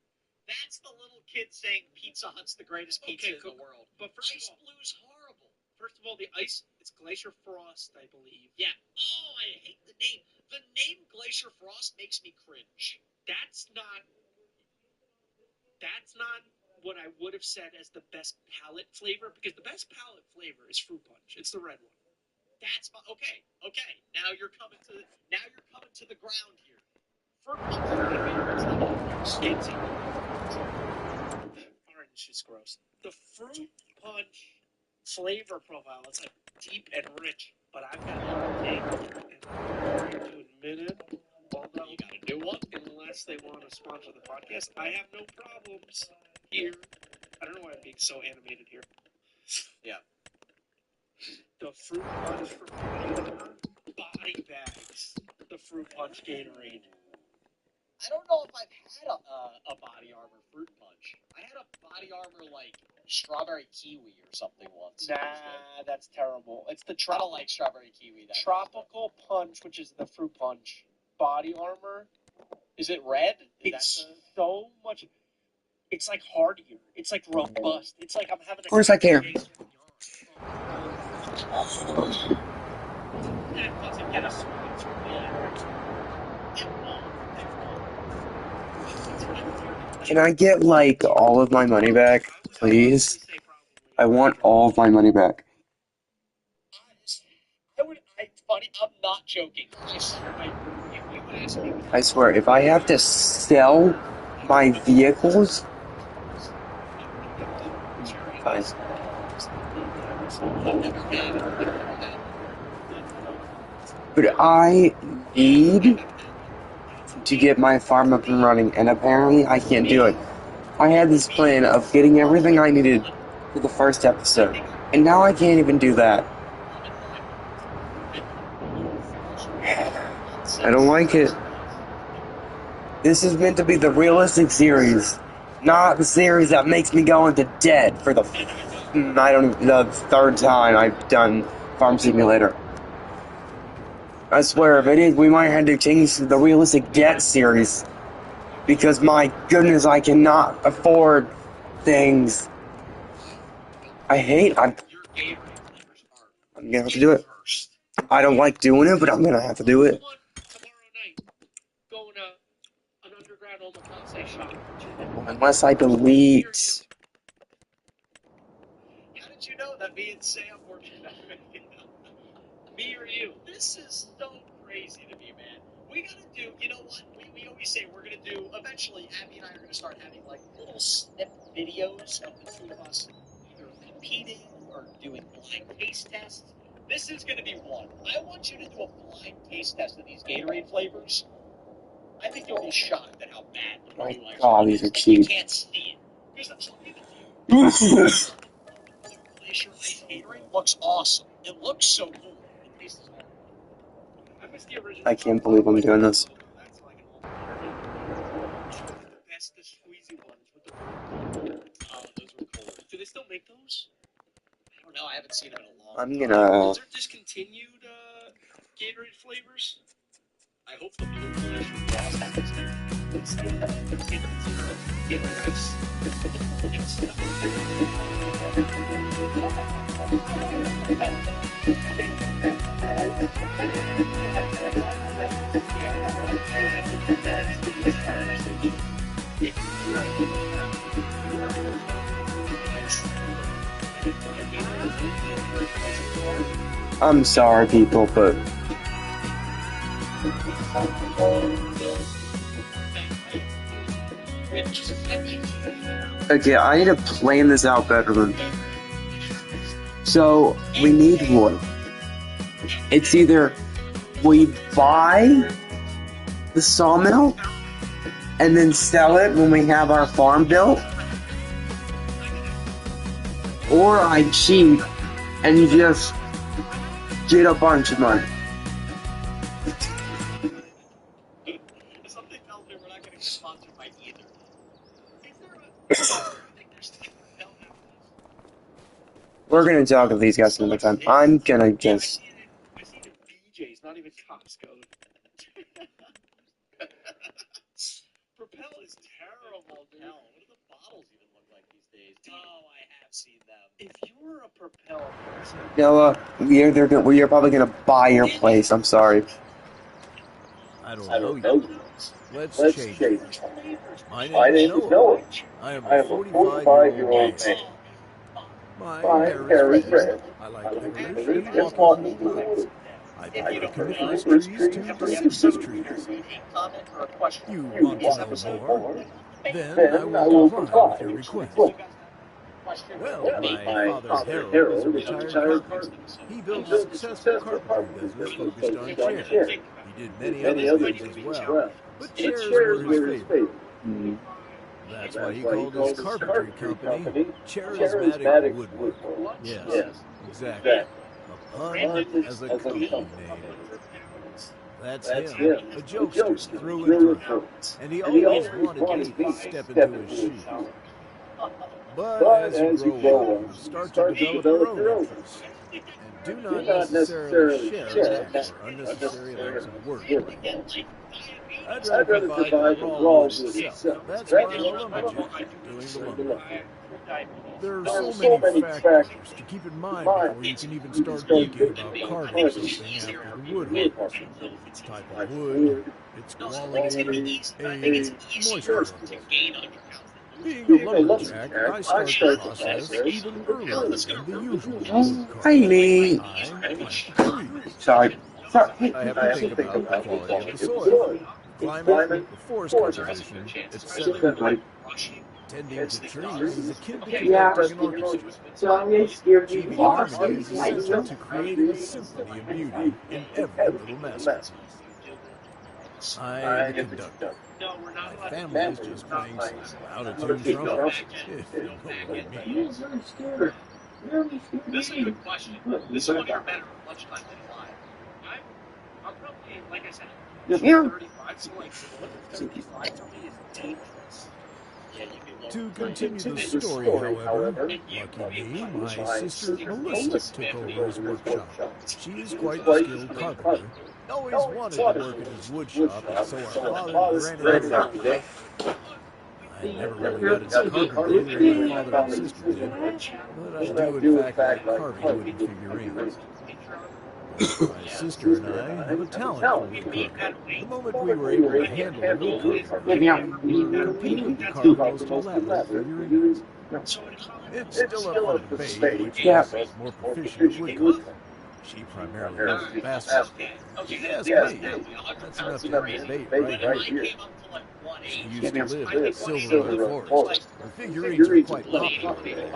That's the little kid saying Pizza Hut's the greatest pizza in the world. But Ice blue's horrible. first of all, the ice, it's Glacier Frost, I believe. Yeah. Oh, I hate the name. The name Glacier Frost makes me cringe. That's not what I would have said as the best palate flavor, because the best palate flavor is fruit punch. It's the red one. That's okay. Now you're coming to the ground here. Fruit punch is my favorite. It's orange is gross. The fruit punch flavor profile is like deep and rich, but I've got a thing, and I'm going to admit it. Although You got a new one? unless they want to sponsor the podcast, I have no problems here. I don't know why I'm being so animated here. Yeah. The fruit punch from Flavor by money bags. The fruit punch Gatorade. I don't know if I've had a Body Armor fruit punch. I had a Body Armor like strawberry kiwi or something once. Nah, that's terrible. It's the I don't like strawberry kiwi. tropical punch, which is the fruit punch. Body Armor. Is it red? It's so much. It's like hardier. It's like robust. It's like I'm having. Of course I can. That doesn't get us sweet. Can I get, like, all of my money back, please? I want all of my money back. It's funny, I'm not joking. I swear, if I have to sell my vehicles... Fine. But I need to get my farm up and running, and apparently I can't do it. I had this plan of getting everything I needed for the first episode, and now I can't even do that. I don't like it. This is meant to be the realistic series, not the series that makes me go into debt for the third time I've done Farm Simulator. I swear, if it is, we might have to change to the realistic debt series. Because my goodness, I cannot afford things. I'm gonna have to do it. I don't like doing it, but I'm gonna have to do it. Unless I delete. How did you know that me and Sam were me or you? This is so crazy to me, man. We gotta do, you know what? We always say we're gonna do, eventually, Abby and I are gonna start having like little snip videos of the two of us either competing or doing blind taste tests. This is gonna be one. I want you to do a blind taste test of these Gatorade flavors. I think you'll be shocked at how bad the blue ice God, these are cheap. You can't see it. Because I'll give it to you. The Glacier Ice Gatorade looks awesome. It looks so cool. It tastes horrible. I miss the original. I can't believe I'm doing this. That's like the best, the squeezy ones with the those were cold. Do they still make those? I don't know. I haven't seen them in a long time. I'm gonna... Is there discontinued Gatorade flavors? I hope the blue Glacier I'm sorry, people, but... Okay, I need to plan this out better than... So, we need one. It's either we buy the sawmill and then sell it when we have our farm built, or I cheat and just get a bunch of money. Something tells me we're not getting sponsored by either. We're gonna talk to these guys another time. I'm gonna just... I see the BJ's, not even Costco. Propel is terrible, dude. What do the bottles even look like these days? Oh, I have seen them. If you were a Propel person... Noah, we are probably gonna buy your place. I'm sorry. I don't know you. Let's change it. My name is Noah. I am a 45-year-old man. My hair is red. I like evolution and walking in the woods. I prefer coniferous trees to deciduous trees. You want to know more? Then I will comply with your request. Well, my father's Harold is a retired carpenter. He built a successful carpentry business focused on chairs. He did many other things as well, but chairs were his favorite. That's why he called his carpentry company Charismatic Woodwork. Yes, exactly. A pun as a company name. That's him, a jokester through and through, and he always wanted me to step into his shoes. But as you grow up, you start to develop your own interests, and do not necessarily share a knack for unnecessary amounts of wordplay. I'd rather provide the raw wood itself. That's why I'm a lumberjack, doing the lumber. There are so many factors to keep in mind before you can even start thinking about carving something after the wood harvest. Type of wood, its quality, age, moisture level. Being a lumberjack, I start the process even earlier than the usual wood Hi, carver. mate. I plant the trees. Sorry. I have to think about the quality of the soil, the climate, the forest composition, etc. Tending to trees is akin to conducting an orchestra. Achieving harmony is essential to creating a symphony of beauty in every little masterpiece. I am the conductor. My family is just playing some out-of-tune trumpets, if you know what I mean. This is a good question. This is one of your better lunchtime live. I'm probably, like I said, 35, so like 35 for me is dangerous. To continue the story, however, lucky me, my sister Melissa took over his workshop. She is quite the skilled carpenter. Always wanted to work in his wood shop, and so our father granted his request. I never really got into carpentry the way my father and sister did, but I do in fact like carving wooden figurines. My sister and I have a talent for wood carving. The moment we were able to handle the wood carving, we were competing to carve the most elaborate figurines. It's still up for debate which is more proficient at wood carving. She primarily works faster. She asked me. That's enough to end the debate right here. She used to live in Silver Lake Forest. Her figurines are quite popular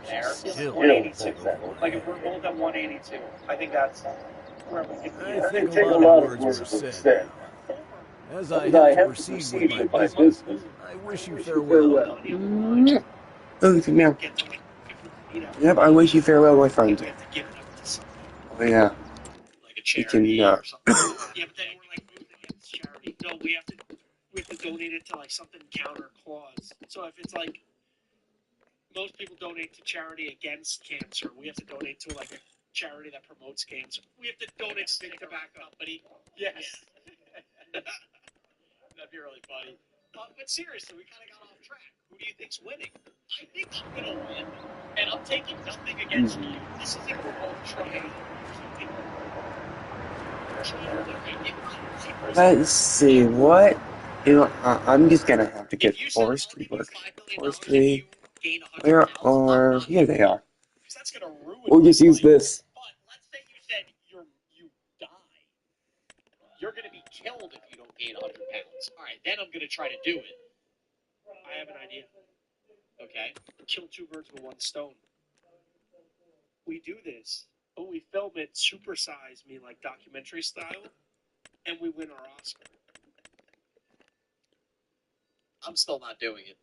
there. She's still bold over my head. We're both at 182. I think that's where we can I think a lot of words were said now. As I have to proceed with my business, I wish you farewell. Oh, meow. Yep, I wish you farewell, my friend. Oh, yeah. Like a You charity can, or something. Yeah, but then we're like moving against charity. No, we have to donate it to like something counter cause. So if it's like most people donate to charity against cancer, we have to donate to like a charity that promotes cancer. We have to donate to Big Tobacco Company. Yes. That'd be really funny. But seriously, we kind of got off track. Who do you think's winning? I think I'm gonna win, and I'm taking nothing against you. This isn't we're both trying. let's see, what? You know, I'm just gonna have to get forestry work. Forestry. Where are... Here they are. That's gonna ruin. We'll just use this. But let's say you said you die. You're gonna be killed if you don't gain 100 pounds. All right, then I'm gonna try to do it. I have an idea. Okay, kill two birds with one stone. We do this, but we film it supersize me like documentary style, and we win our Oscar. I'm still not doing it.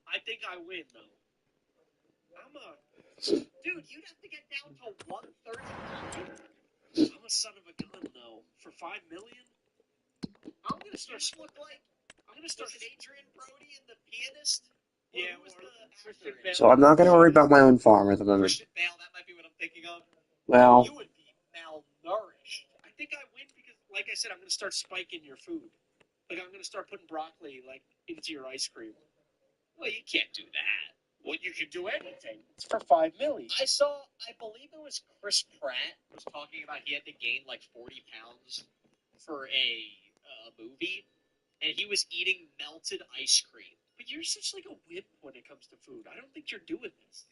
I think I win though. Dude, you'd have to get down to 139. I'm a son of a gun though. For $5 million, I'm gonna start an Adrian Brody and the pianist. Yeah, or Christian Bale. So I'm not gonna worry about my own farm at the moment. Christian Bale, that might be what I'm thinking of. Well... You would be malnourished. I think I win because, like I said, I'm gonna start spiking your food. Like I'm gonna start putting broccoli into your ice cream. Well, you can't do that. Well, you can do anything. It's for $5 million. I believe it was Chris Pratt was talking about he had to gain like 40 pounds for a movie, and he was eating melted ice cream. But you're such like a wimp when it comes to food. I don't think you're doing this.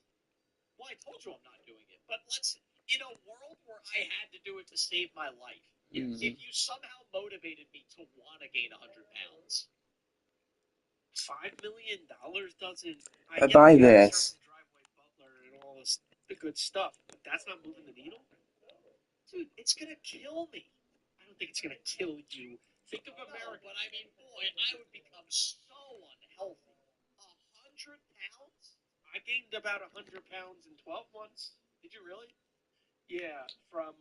Well, I told you I'm not doing it. But in a world where I had to do it to save my life, if you somehow motivated me to want to gain 100 pounds, $5 million doesn't. I buy this. Driveway butler and all this the good stuff, but that's not moving the needle, dude. It's gonna kill me. I don't think it's gonna kill you. Think of America. But I mean, boy, I would become so unhealthy. 100 pounds? I gained about 100 pounds in 12 months. Did you really? Yeah, from.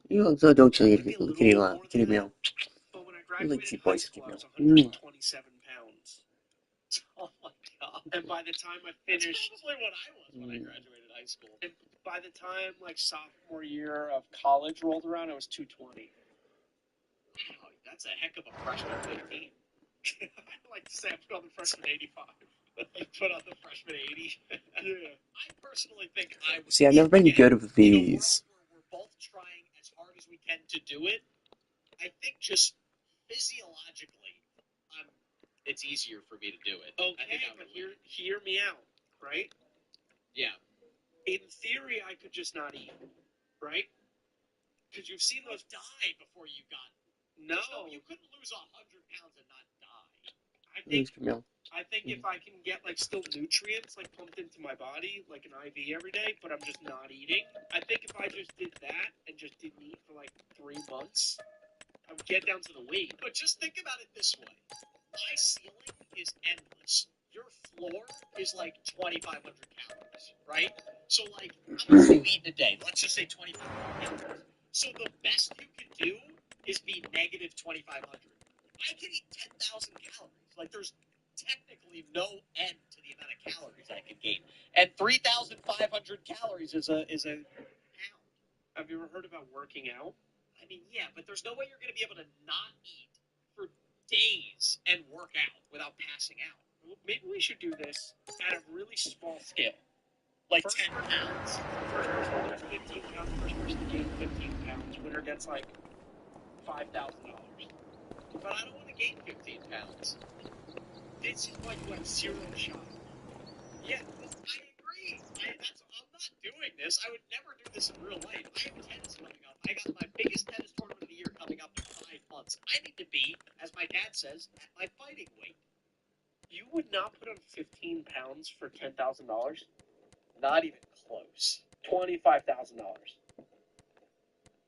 You so don't chill, Maybe a little little kitty, bit more than kitty that. meow. But when I You like graduated cute high boys, school, kitty I was meow. 127 pounds. Oh my god! And by the time I finished, That's probably what I was when I graduated high school. and by the time like sophomore year of college rolled around, I was 220. Wow, that's a heck of a freshman 15. I like to say I put on the freshman 85. You put on the freshman 80. Yeah. I personally think I would. See, I've never been good with these. In a world where we're both trying as hard as we can to do it, I think just physiologically, it's easier for me to do it. Okay, but hear me out, right? Yeah. In theory, I could just not eat, right? Because you've seen those die before you got. No, you couldn't lose 100 pounds and not die. I think if I can get like still nutrients like pumped into my body like an IV every day, but I'm just not eating. I think if I just did that and just didn't eat for like 3 months, I would get down to the weight. But just think about it this way: my ceiling is endless. Your floor is like 2,500 calories, right? So like, how much do you eat in a day? Let's just say 2,500 calories. So the best you can do is be negative 2,500. I can eat 10,000 calories. Like there's technically no end to the amount of calories I can gain. And 3,500 calories is a pound. Have you ever heard about working out? I mean, yeah, but there's no way you're going to be able to not eat for days and work out without passing out. Well, maybe we should do this at a really small scale. Like First 10 pounds. First person to lose 15 pounds, first person to gain 15 pounds, winner gets like $5,000. But I don't want to gain 15 pounds. This is why you have zero shot. Yeah, I agree. I'm not doing this. I would never do this in real life. I have tennis coming up. I got my biggest tennis tournament of the year coming up in 5 months. I need to be, as my dad says, at my fighting weight. You would not put on 15 pounds for $10,000? Not even close. $25,000.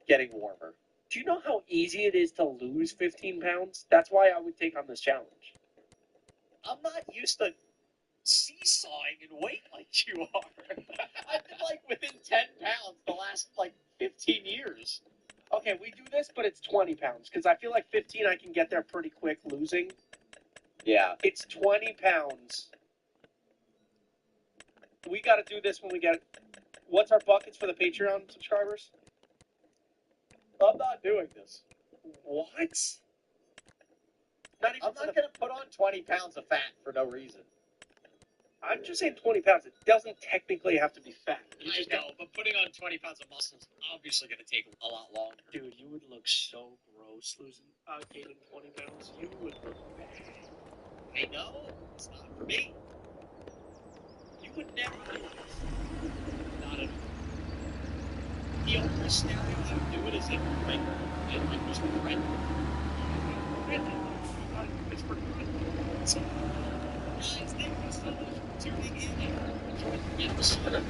Getting warmer. Do you know how easy it is to lose 15 pounds? That's why I would take on this challenge. I'm not used to seesawing in weight like you are. I've been like within 10 pounds the last like 15 years. Okay, we do this, but it's 20 pounds, because I feel like 15 I can get there pretty quick losing. Yeah. It's 20 pounds. We got to do this when we get... What's our buckets for the Patreon subscribers? I'm not doing this. What? I'm not going to put on 20 pounds of fat for no reason. I'm just saying 20 pounds. It doesn't technically have to be fat. I know, but putting on 20 pounds of muscle is obviously going to take a lot longer. Dude, you would look so gross gaining 20 pounds. You would look bad. I know. It's not for me. You would never do this. Not at all. The only scenario I would do it is if like just a friend. It's for good. So, guys, thank you so much for tuning in and enjoying the episode.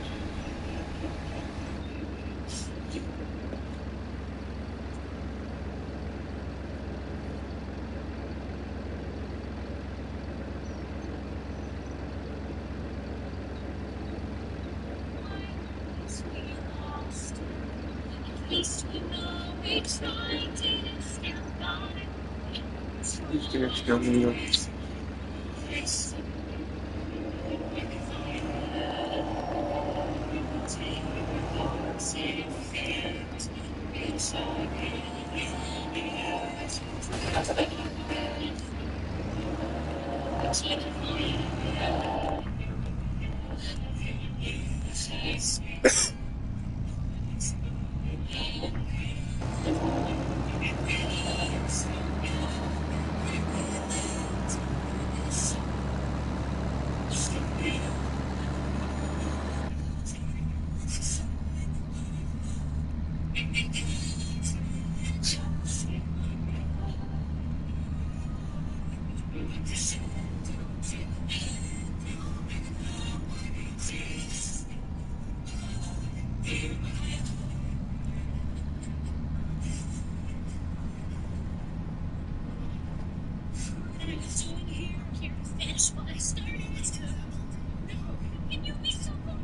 Finish what I started. No, can you be so more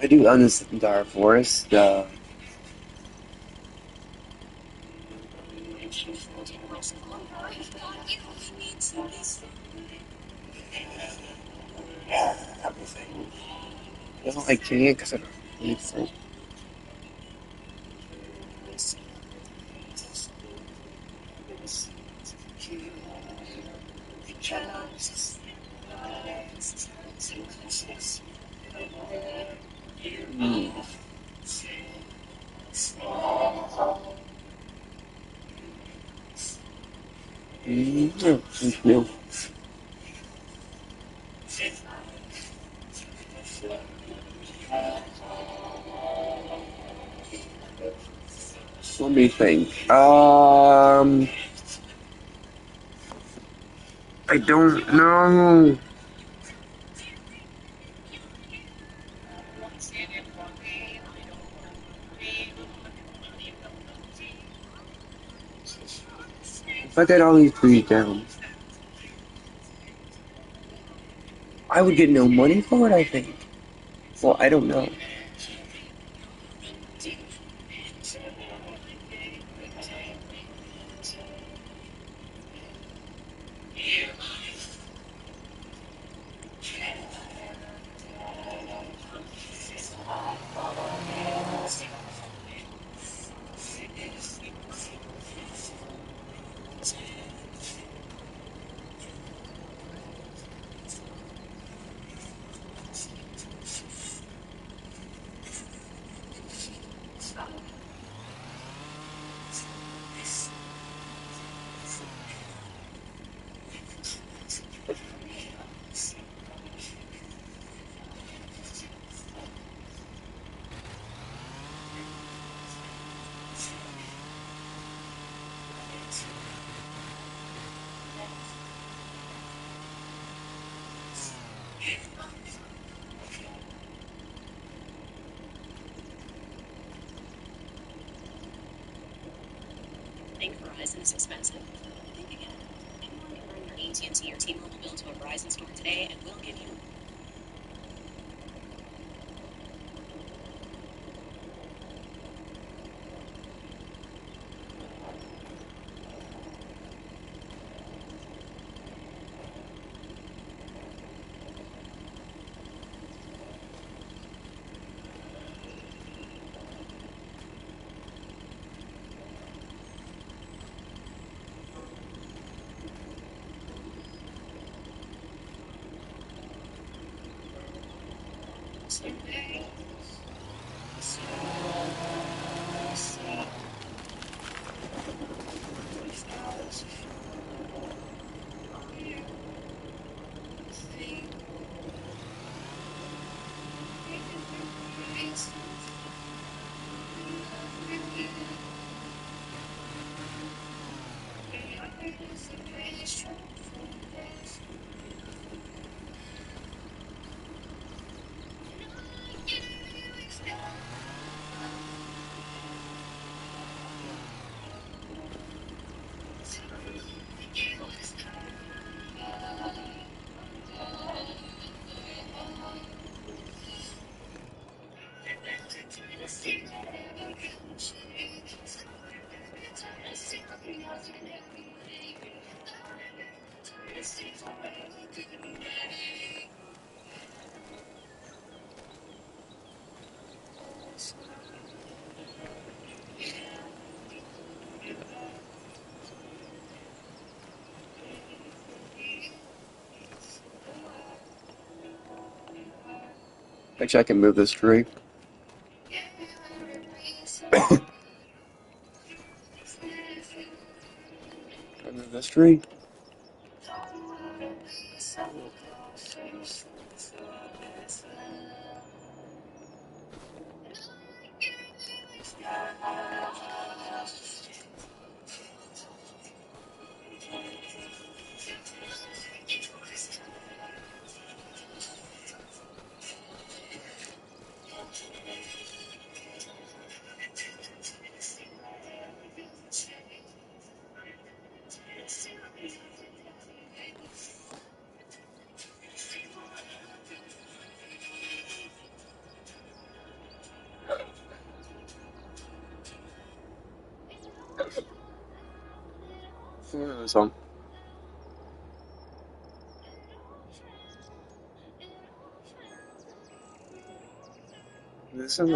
I do own this entire forest. Everything. I don't like doing it because I don't need to. Thank you. Let me think. I don't know. If I get all these trees down, I would get no money for it, I think. Well, I don't know. Think Verizon is expensive? Think again. Anyone can bring your AT&T or T-Mobile bill to a Verizon store today, and we'll give you Actually, I can move this tree. Can I move this tree? This one. This is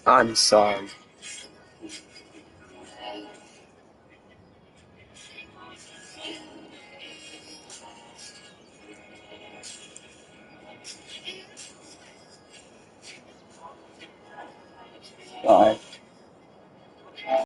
I'm sorry. Bye.